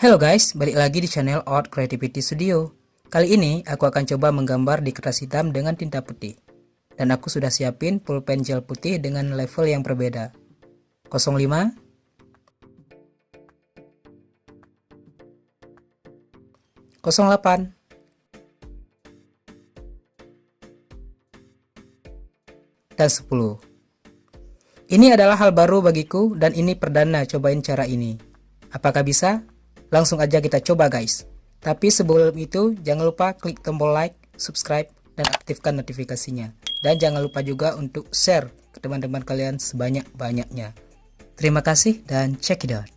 Halo guys, balik lagi di channel Art Creativity Studio. Kali ini aku akan coba menggambar di kertas hitam dengan tinta putih. Dan aku sudah siapin pulpen gel putih dengan level yang berbeda. 05, 08, dan 10. Ini adalah hal baru bagiku dan ini perdana cobain cara ini. Apakah bisa? Langsung aja kita coba guys. Tapi sebelum itu jangan lupa klik tombol like, subscribe, dan aktifkan notifikasinya. Dan jangan lupa juga untuk share ke teman-teman kalian sebanyak-banyaknya. Terima kasih dan check it out.